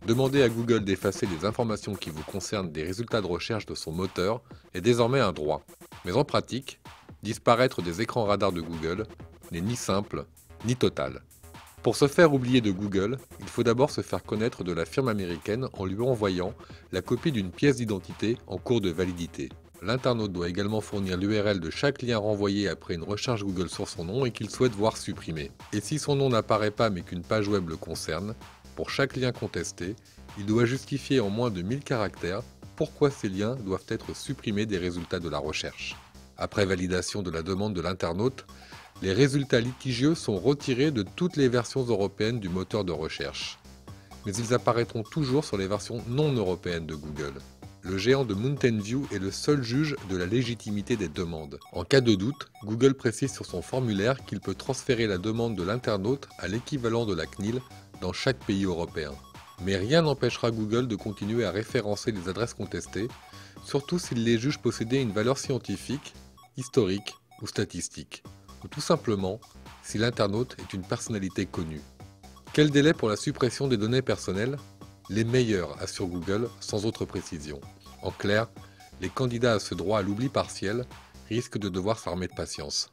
Demander à Google d'effacer les informations qui vous concernent des résultats de recherche de son moteur est désormais un droit. Mais en pratique, disparaître des écrans radars de Google n'est ni simple, ni total. Pour se faire oublier de Google, il faut d'abord se faire connaître de la firme américaine en lui envoyant la copie d'une pièce d'identité en cours de validité. L'internaute doit également fournir l'URL de chaque lien renvoyé après une recherche Google sur son nom et qu'il souhaite voir supprimé. Et si son nom n'apparaît pas mais qu'une page web le concerne, pour chaque lien contesté, il doit justifier en moins de 1000 caractères pourquoi ces liens doivent être supprimés des résultats de la recherche. Après validation de la demande de l'internaute, les résultats litigieux sont retirés de toutes les versions européennes du moteur de recherche. Mais ils apparaîtront toujours sur les versions non européennes de Google. Le géant de Mountain View est le seul juge de la légitimité des demandes. En cas de doute, Google précise sur son formulaire qu'il peut transférer la demande de l'internaute à l'équivalent de la CNIL dans chaque pays européen. Mais rien n'empêchera Google de continuer à référencer les adresses contestées, surtout s'il les juge posséder une valeur scientifique, historique ou statistique, ou tout simplement si l'internaute est une personnalité connue. Quel délai pour la suppression des données personnelles? Les meilleurs, assure Google, sans autre précision. En clair, les candidats à ce droit à l'oubli partiel risquent de devoir s'armer de patience.